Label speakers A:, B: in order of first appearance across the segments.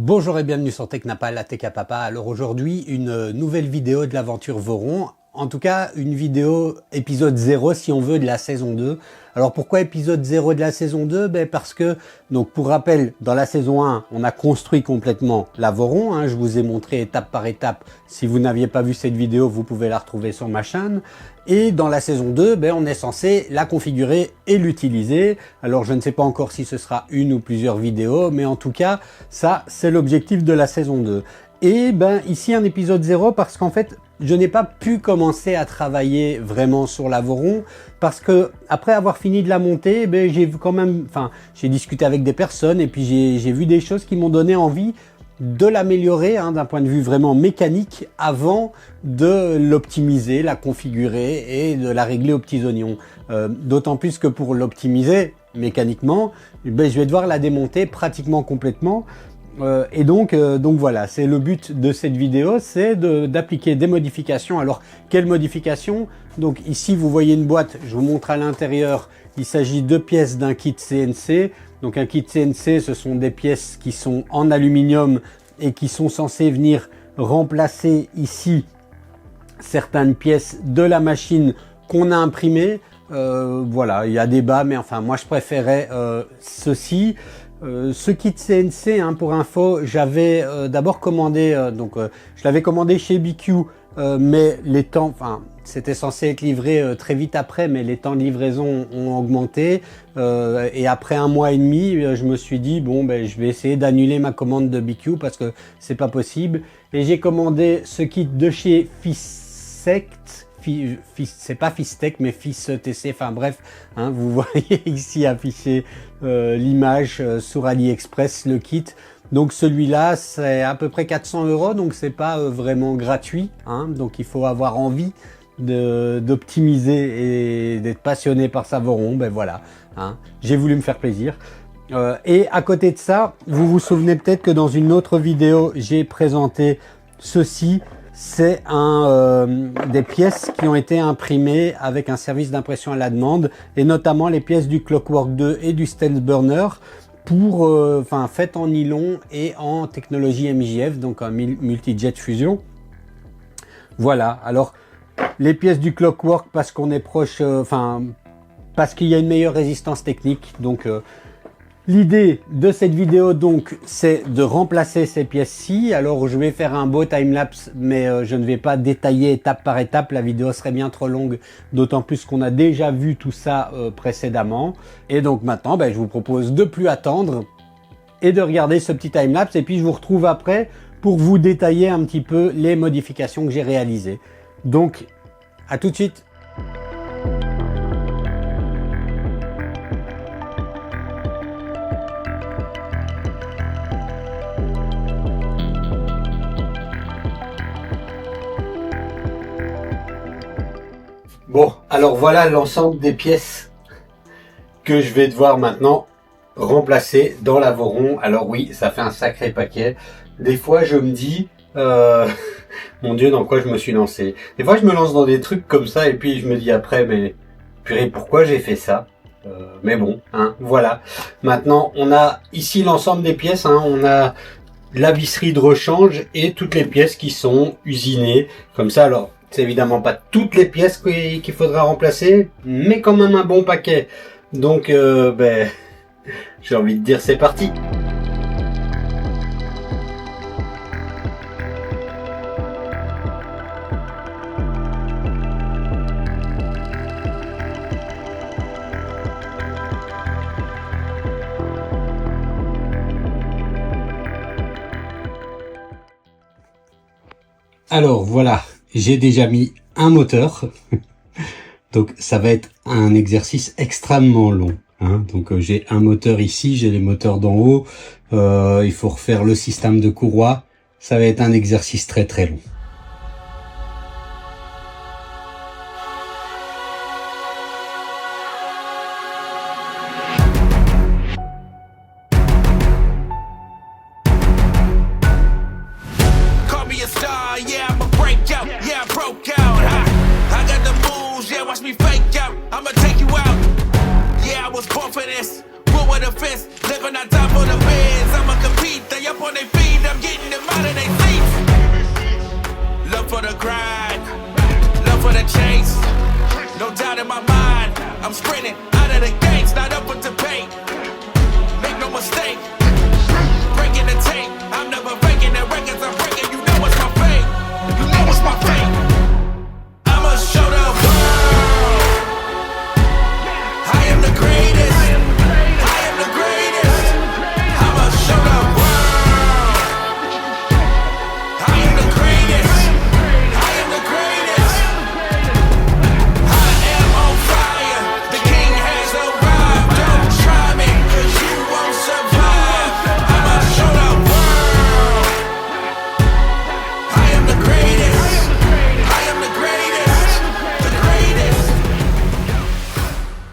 A: Bonjour et bienvenue sur Technapa, la Tech à Papa. Alors aujourd'hui, une nouvelle vidéo de l'aventure Voron. En tout cas, une vidéo épisode 0 si on veut de la saison 2. Alors pourquoi épisode 0 de la saison 2? Parce que, donc pour rappel, dans la saison 1, on a construit complètement la Voron. Je vous ai montré étape par étape. Si vous n'aviez pas vu cette vidéo, vous pouvez la retrouver sur ma chaîne. Et dans la saison 2, on est censé la configurer et l'utiliser. Alors je ne sais pas encore si ce sera une ou plusieurs vidéos, mais en tout cas, ça c'est l'objectif de la saison 2. Et ici un épisode 0 parce qu'en fait, je n'ai pas pu commencer à travailler vraiment sur la Voron parce que après avoir fini de la monter, j'ai quand même, j'ai discuté avec des personnes et puis j'ai vu des choses qui m'ont donné envie de l'améliorer d'un point de vue vraiment mécanique avant de l'optimiser, la configurer et de la régler aux petits oignons. D'autant plus que pour l'optimiser mécaniquement, je vais devoir la démonter pratiquement complètement. Et donc voilà, c'est le but de cette vidéo, c'est d'appliquer des modifications. Alors, quelles modifications? Donc ici, vous voyez une boîte, je vous montre à l'intérieur. Il s'agit de pièces d'un kit CNC. Donc un kit CNC, ce sont des pièces qui sont en aluminium et qui sont censées venir remplacer ici certaines pièces de la machine qu'on a imprimées. Voilà, il y a débat, mais enfin, moi je préférais ceci. Ce kit CNC, pour info, j'avais d'abord commandé, je l'avais commandé chez BQ, mais les temps, c'était censé être livré très vite après, mais les temps de livraison ont augmenté. Et après 1 mois et demi, je me suis dit, je vais essayer d'annuler ma commande de BQ parce que c'est pas possible. Et j'ai commandé ce kit de chez Fissect. C'est pas Fistech mais FisTC, bref, vous voyez ici affiché l'image sur AliExpress, le kit. Donc celui-là c'est à peu près 400 €, donc c'est pas vraiment gratuit, donc il faut avoir envie d'optimiser et d'être passionné par sa Voron. Voilà, j'ai voulu me faire plaisir. Et à côté de ça, vous vous souvenez peut-être que dans une autre vidéo j'ai présenté ceci. C'est des pièces qui ont été imprimées avec un service d'impression à la demande, et notamment les pièces du Clockwork 2 et du Stealth Burner pour, faites en nylon et en technologie MJF, donc en multi-jet fusion. Voilà. Alors les pièces du Clockwork parce qu'on est proche, parce qu'il y a une meilleure résistance technique. Donc l'idée de cette vidéo, donc, c'est de remplacer ces pièces-ci. Alors, je vais faire un beau time-lapse, mais je ne vais pas détailler étape par étape. La vidéo serait bien trop longue, d'autant plus qu'on a déjà vu tout ça précédemment. Et donc, maintenant, je vous propose de plus attendre et de regarder ce petit time-lapse. Et puis, je vous retrouve après pour vous détailler un petit peu les modifications que j'ai réalisées. Donc, à tout de suite. Bon, alors voilà l'ensemble des pièces que je vais devoir maintenant remplacer dans la Voron. Alors oui, ça fait un sacré paquet. Des fois, je me dis, mon Dieu, dans quoi je me suis lancé? Des fois, je me lance dans des trucs comme ça et puis je me dis après, mais purée, pourquoi j'ai fait ça? Mais bon, voilà. Maintenant, on a ici l'ensemble des pièces. On a la visserie de rechange et toutes les pièces qui sont usinées comme ça. Alors, c'est évidemment pas toutes les pièces qu'il faudra remplacer, mais quand même un bon paquet. Donc, j'ai envie de dire c'est parti. Alors voilà. J'ai déjà mis un moteur, donc ça va être un exercice extrêmement long. Donc j'ai un moteur ici, j'ai les moteurs d'en haut, il faut refaire le système de courroie, ça va être un exercice très très long.
B: Wood with a fist, living on top of the beds. I'ma compete, they up on their feet, I'm getting them out of their seats. Love for the grind, love for the chase. No doubt in my mind, I'm sprinting out of the gates, not up with the paint. Make no mistake, breaking the tape. I'm never faking the records I'm breaking. You know it's my fate. You know it's my fate. I'ma show the world I am the greatest. I am the greatest. I'ma show the world I am the greatest. I am the greatest. I am on fire. The king has arrived. Don't try me, 'cause you won't survive. I'ma show the world I am the greatest. I am the greatest. The greatest.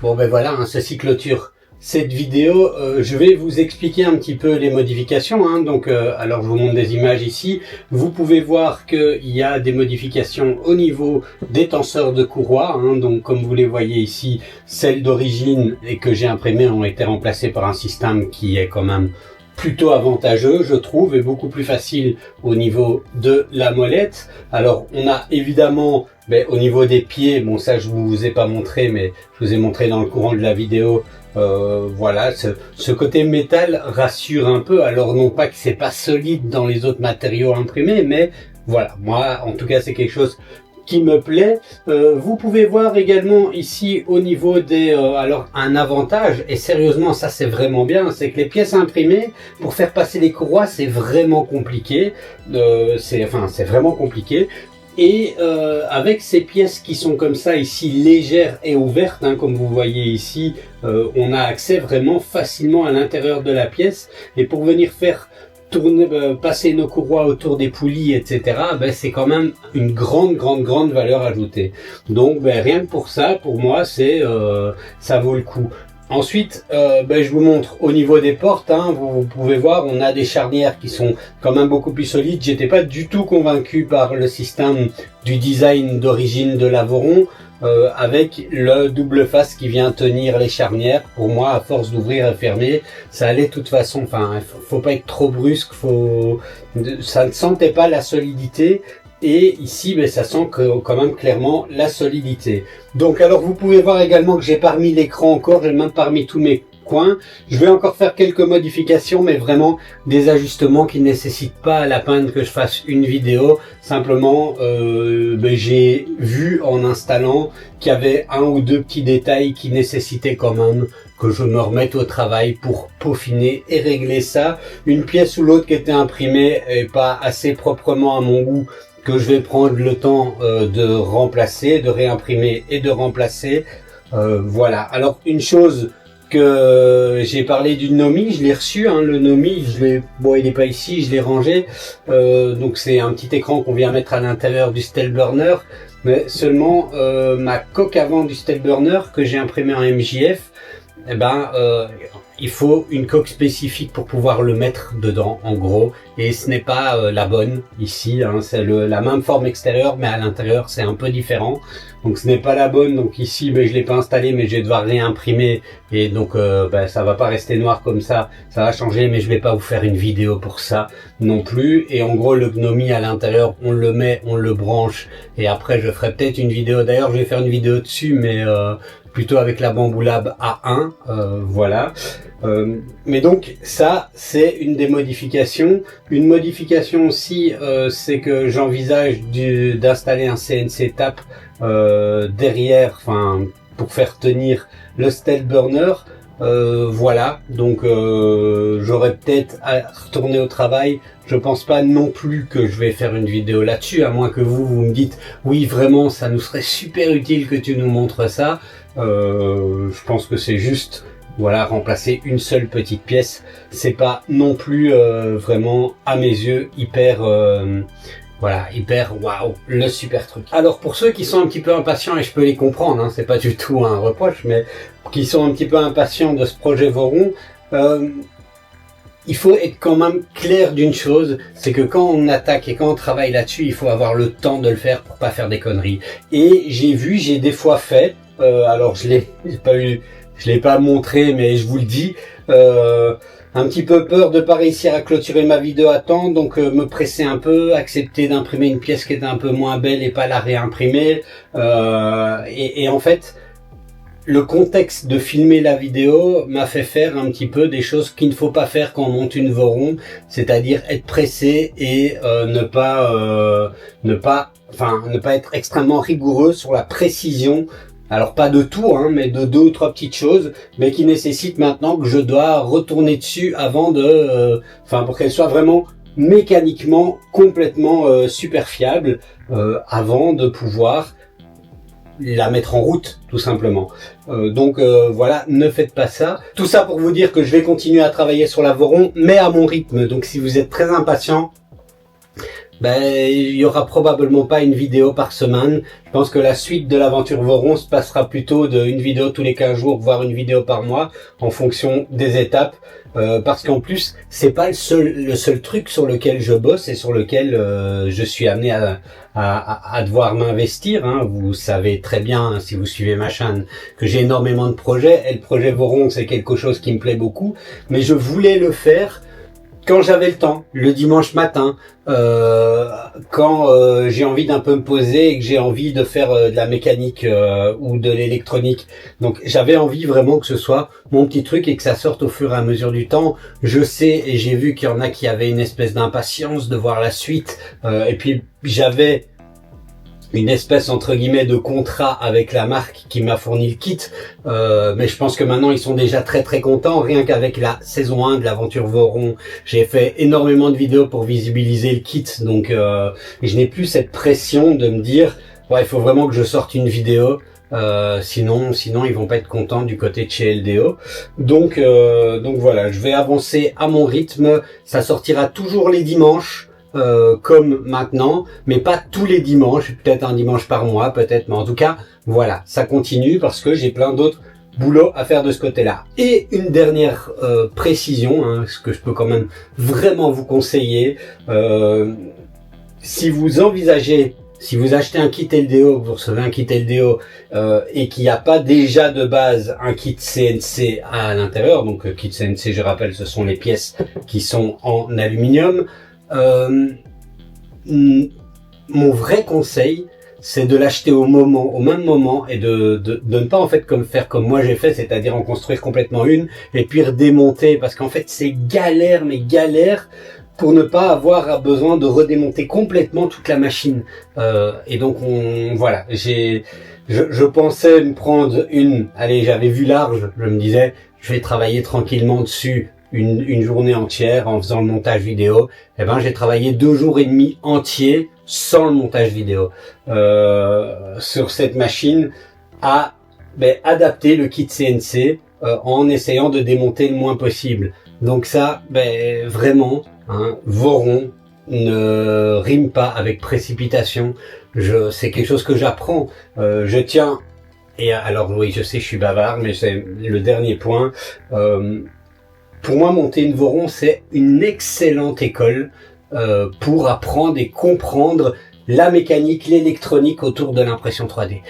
A: Bon ben voilà, hein, ceci clôture cette vidéo. Je vais vous expliquer un petit peu les modifications, hein. Donc alors je vous montre des images ici. Vous pouvez voir qu'il y a des modifications au niveau des tenseurs de courroie, hein. Donc comme vous les voyez ici, celles d'origine et que j'ai imprimées ont été remplacées par un système qui est quand même plutôt avantageux, je trouve, et beaucoup plus facile au niveau de la molette. Alors on a évidemment au niveau des pieds, bon ça je vous ai pas montré, mais je vous ai montré dans le courant de la vidéo. Voilà, ce côté métal rassure un peu. Alors non pas que c'est pas solide dans les autres matériaux imprimés, mais voilà, moi en tout cas c'est quelque chose qui me plaît. Vous pouvez voir également ici au niveau des alors un avantage, et sérieusement ça c'est vraiment bien, c'est que les pièces imprimées pour faire passer les courroies c'est vraiment compliqué. C'est vraiment compliqué. Et avec ces pièces qui sont comme ça ici légères et ouvertes, hein, comme vous voyez ici, on a accès vraiment facilement à l'intérieur de la pièce. Et pour venir faire tourner, passer nos courroies autour des poulies, etc., c'est quand même une grande valeur ajoutée. Donc rien que pour ça, pour moi, ça vaut le coup. Ensuite, je vous montre au niveau des portes, hein, vous pouvez voir, on a des charnières qui sont quand même beaucoup plus solides. J'étais pas du tout convaincu par le système du design d'origine de la Voron, avec le double face qui vient tenir les charnières. Pour moi, à force d'ouvrir et fermer, ça allait de toute façon. Enfin, faut pas être trop brusque, ça ne sentait pas la solidité. Et ici, ça sent quand même clairement la solidité. Donc alors vous pouvez voir également que j'ai pas remis l'écran encore, j'ai même pas remis tous mes coins. Je vais encore faire quelques modifications, mais vraiment des ajustements qui ne nécessitent pas la peine que je fasse une vidéo. Simplement, j'ai vu en installant qu'il y avait un ou deux petits détails qui nécessitaient quand même que je me remette au travail pour peaufiner et régler ça. Une pièce ou l'autre qui était imprimée et pas assez proprement à mon goût, que je vais prendre le temps de remplacer, de réimprimer et de remplacer. Voilà. Alors une chose que j'ai parlé du Nomi, je l'ai reçu, hein, le Nomi, il n'est pas ici, je l'ai rangé. Donc c'est un petit écran qu'on vient mettre à l'intérieur du Stellburner, mais seulement ma coque avant du Stellburner que j'ai imprimé en MJF, il faut une coque spécifique pour pouvoir le mettre dedans, en gros, et ce n'est pas la bonne ici, hein, c'est la même forme extérieure, mais à l'intérieur c'est un peu différent, donc ce n'est pas la bonne. Donc ici, je l'ai pas installé, mais je vais devoir réimprimer, et donc ça va pas rester noir comme ça va changer, mais je vais pas vous faire une vidéo pour ça non plus. Et en gros, le Gnomi à l'intérieur, on le met, on le branche, et après je ferai peut-être une vidéo, d'ailleurs je vais faire une vidéo dessus, mais plutôt avec la Bamboo Lab A1, voilà. Mais donc ça c'est une des modifications. Une modification aussi, c'est que j'envisage d'installer un CNC tap derrière, pour faire tenir le Stellburner. Voilà, donc j'aurais peut-être à retourner au travail. Je pense pas non plus que je vais faire une vidéo là-dessus, à moins que vous me dites oui vraiment ça nous serait super utile que tu nous montres ça. Je pense que c'est juste remplacer une seule petite pièce. C'est pas non plus vraiment à mes yeux hyper waouh, le super truc. Alors pour ceux qui sont un petit peu impatients, et je peux les comprendre, hein, c'est pas du tout un reproche, mais qui sont un petit peu impatients de ce projet Voron, il faut être quand même clair d'une chose, c'est que quand on attaque et quand on travaille là-dessus, il faut avoir le temps de le faire pour pas faire des conneries. Et j'ai des fois fait, Alors je l'ai pas montré, mais je vous le dis. Un petit peu peur de pas réussir à clôturer ma vidéo à temps, donc me presser un peu, accepter d'imprimer une pièce qui était un peu moins belle et pas la réimprimer. Et en fait, le contexte de filmer la vidéo m'a fait faire un petit peu des choses qu'il ne faut pas faire quand on monte une Voron, c'est-à-dire être pressé et ne pas être extrêmement rigoureux sur la précision. Alors pas de tout, hein, mais de 2 ou 3 petites choses, mais qui nécessitent maintenant que je dois retourner dessus avant pour qu'elle soit vraiment mécaniquement complètement super fiable avant de pouvoir la mettre en route, tout simplement. Voilà, ne faites pas ça. Tout ça pour vous dire que je vais continuer à travailler sur la Voron, mais à mon rythme. Donc si vous êtes très impatient, il y aura probablement pas une vidéo par semaine. Je pense que la suite de l'aventure Voron se passera plutôt d'une vidéo tous les 15 jours, voire une vidéo par mois, en fonction des étapes. Parce qu'en plus, c'est pas le seul truc sur lequel je bosse et sur lequel je suis amené à devoir m'investir. Hein. Vous savez très bien, si vous suivez ma chaîne, que j'ai énormément de projets. Et le projet Voron, c'est quelque chose qui me plaît beaucoup. Mais je voulais le faire quand j'avais le temps, le dimanche matin, quand j'ai envie d'un peu me poser et que j'ai envie de faire de la mécanique ou de l'électronique. Donc j'avais envie vraiment que ce soit mon petit truc et que ça sorte au fur et à mesure du temps. Je sais et j'ai vu qu'il y en a qui avaient une espèce d'impatience de voir la suite. Et puis j'avais une espèce entre guillemets de contrat avec la marque qui m'a fourni le kit, mais je pense que maintenant ils sont déjà très très contents. Rien qu'avec la saison 1 de l'aventure Voron, j'ai fait énormément de vidéos pour visibiliser le kit, donc je n'ai plus cette pression de me dire ouais, il faut vraiment que je sorte une vidéo, sinon ils vont pas être contents du côté de chez LDO. Donc voilà, je vais avancer à mon rythme. Ça sortira toujours les dimanches, comme maintenant, mais pas tous les dimanches, peut-être un dimanche par mois, peut-être, mais en tout cas, voilà, ça continue parce que j'ai plein d'autres boulots à faire de ce côté-là. Et une dernière précision, hein, ce que je peux quand même vraiment vous conseiller, si vous achetez un kit LDO, vous recevez un kit LDO et qu'il n'y a pas déjà de base un kit CNC à l'intérieur, donc kit CNC, je rappelle, ce sont les pièces qui sont en aluminium. Mon vrai conseil, c'est de l'acheter au même moment, et de ne pas en fait faire comme moi j'ai fait, c'est-à-dire en construire complètement une et puis redémonter, parce qu'en fait c'est galère, mais galère, pour ne pas avoir besoin de redémonter complètement toute la machine. Et donc voilà, je pensais me prendre j'avais vu large, je me disais je vais travailler tranquillement dessus une journée entière en faisant le montage vidéo. Eh ben j'ai travaillé 2 jours et demi entiers sans le montage vidéo sur cette machine, à adapter le kit CNC en essayant de démonter le moins possible. Donc ça, vraiment, hein, Voron ne rime pas avec précipitation. C'est quelque chose que j'apprends. Je tiens, et alors oui, je sais, je suis bavard, mais c'est le dernier point. Pour moi, monter une Voron, c'est une excellente école pour apprendre et comprendre la mécanique, l'électronique autour de l'impression 3D.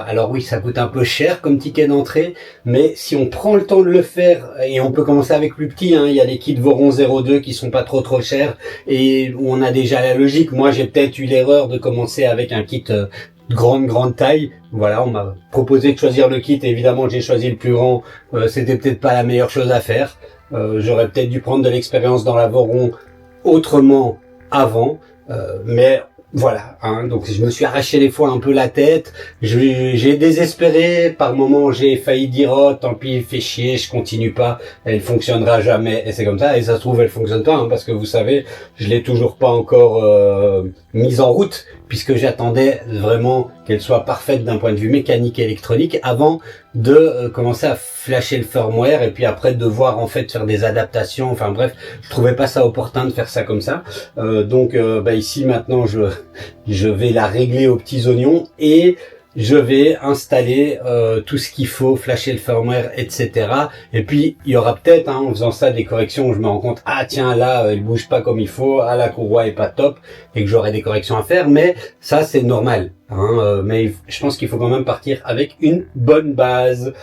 A: Alors oui, ça coûte un peu cher comme ticket d'entrée, mais si on prend le temps de le faire, et on peut commencer avec plus petit, hein, il y a les kits Voron 02 qui sont pas trop chers et où on a déjà la logique. Moi, j'ai peut-être eu l'erreur de commencer avec un kit grande taille. Voilà, on m'a proposé de choisir le kit, et évidemment j'ai choisi le plus grand. C'était peut-être pas la meilleure chose à faire. J'aurais peut-être dû prendre de l'expérience dans la Voron autrement avant, mais voilà, hein, donc je me suis arraché des fois un peu la tête, j'ai désespéré, par moments j'ai failli dire oh tant pis, fait chier, je continue pas, elle fonctionnera jamais, et c'est comme ça, et ça se trouve elle fonctionne pas, hein, parce que vous savez, je l'ai toujours pas encore mise en route, puisque j'attendais vraiment qu'elle soit parfaite d'un point de vue mécanique et électronique avant de commencer à flasher le firmware et puis après de devoir en fait faire des adaptations. Enfin bref, je trouvais pas ça opportun de faire ça comme ça. Donc ici maintenant je vais la régler aux petits oignons, et je vais installer tout ce qu'il faut, flasher le firmware, etc. Et puis il y aura peut-être, en faisant ça, des corrections où je me rends compte, ah tiens là, il bouge pas comme il faut, ah la courroie est pas top, et que j'aurai des corrections à faire. Mais ça c'est normal, mais je pense qu'il faut quand même partir avec une bonne base.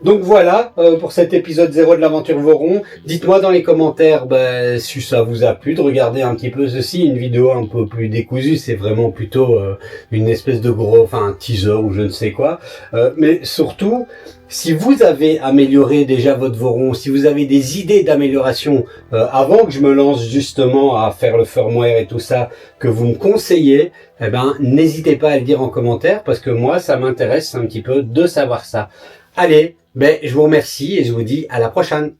A: Donc voilà pour cet épisode 0 de l'aventure Voron. Dites-moi dans les commentaires si ça vous a plu de regarder un petit peu ceci, une vidéo un peu plus décousue, c'est vraiment plutôt une espèce de un teaser ou je ne sais quoi. Mais surtout, si vous avez amélioré déjà votre Voron, si vous avez des idées d'amélioration avant que je me lance justement à faire le firmware et tout ça, que vous me conseillez, n'hésitez pas à le dire en commentaire parce que moi ça m'intéresse un petit peu de savoir ça. Allez, je vous remercie et je vous dis à la prochaine.